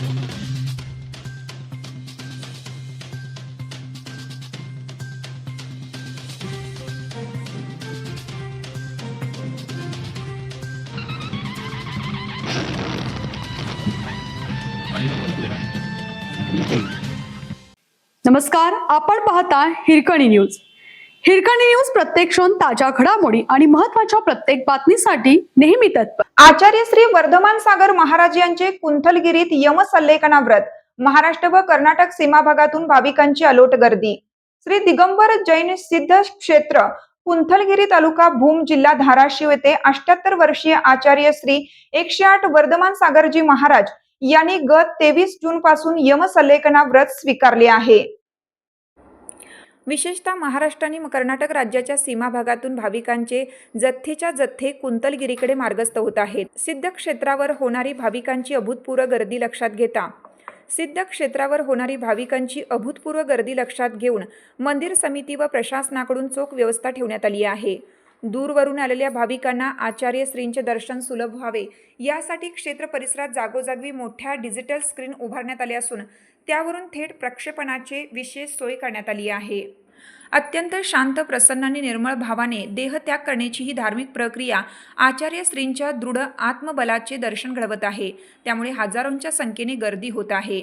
नमस्कार, आपण पाहता हिरकणी न्यूज. हिरकणी न्यूज प्रत्येक क्षण ताज्या घडामोडी आणि महत्त्वाच्या प्रत्येक बातमीसाठी नेहमी तत्पर. आचार्य श्री वर्धमान सागर महाराज यांचे कुंथलगिरीत यमसल्लेखना व्रत. महाराष्ट्र व कर्नाटक सीमा भागातून भाविकांची अलोट गर्दी. श्री दिगंबर जैन सिद्ध क्षेत्र कुंथलगिरी तालुका भूम जिल्हा धाराशिव येथे 78 वर्षीय आचार्य श्री 108 वर्धमान सागरजी महाराज यांनी गत 23 जून पासून यमसल्लेखना व्रत स्वीकारले आहे. विशेषतः महाराष्ट्र आणि कर्नाटक राज्याच्या सीमा भागातून भाविकांचे जथ्थेच्या जथ्थे कुंथलगिरीकडे मार्गस्थ होत आहेत. सिद्ध क्षेत्रावर होणारी भाविकांची अभूतपूर्व गर्दी लक्षात घेऊन मंदिर समिती व प्रशासनाकडून चोख व्यवस्था ठेवण्यात आली आहे. दूरवरून आलेल्या भाविकांना आचार्य श्रींचे दर्शन सुलभ व्हावे यासाठी क्षेत्र परिसरात जागोजागी मोठ्या डिजिटल स्क्रीन उभारण्यात आले असून त्यावरून थेट प्रक्षेपणाची विशेष सोय करण्यात आली आहे. अत्यंत शांत, प्रसन्न आणि निर्मळ भावाने देहत्याग करण्याची ही धार्मिक प्रक्रिया आचार्य श्रींच्या दृढ आत्मबलाचे दर्शन घडवत आहे. त्यामुळे हजारोंच्या संख्येने गर्दी होत आहे.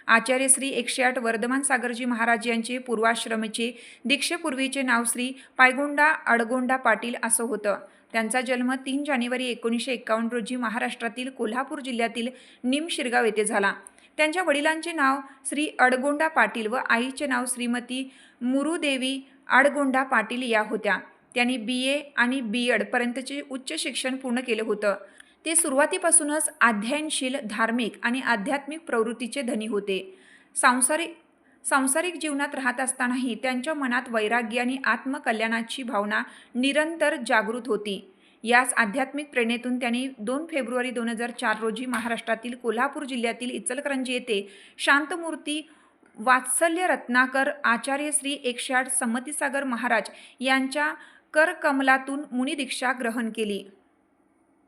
आचार्य श्री 108 वर्धमान सागरजी महाराज यांचे पूर्वाश्रमचे दीक्षेपूर्वीचे नाव श्री पायगोंडा अडगोंडा पाटील असं होतं. त्यांचा जन्म 3 जानेवारी 1951 रोजी महाराष्ट्रातील कोल्हापूर जिल्ह्यातील निमशिरगाव येथे झाला. त्यांच्या वडिलांचे नाव श्री अडगोंडा पाटील व आईचे नाव श्रीमती मुरुदेवी अडगोंडा पाटील या होत्या. त्यांनी BA आणि B.Ed पर्यंतचे उच्च शिक्षण पूर्ण केले होतं. ते सुरुवातीपासूनच अध्ययनशील, धार्मिक आणि आध्यात्मिक प्रवृत्तीचे धनी होते. सांसारिक जीवनात राहत असतानाही त्यांच्या मनात वैराग्य आणि आत्मकल्याणाची भावना निरंतर जागृत होती. याच आध्यात्मिक प्रेरणेतून त्यांनी 2 फेब्रुवारी 2004 रोजी महाराष्ट्रातील कोल्हापूर जिल्ह्यातील इचलकरंजी येथे शांतमूर्ती वात्सल्य रत्नाकर आचार्य श्री 108 संमतीसागर महाराज यांच्या करकमलातून मुनिदीक्षा ग्रहण केली.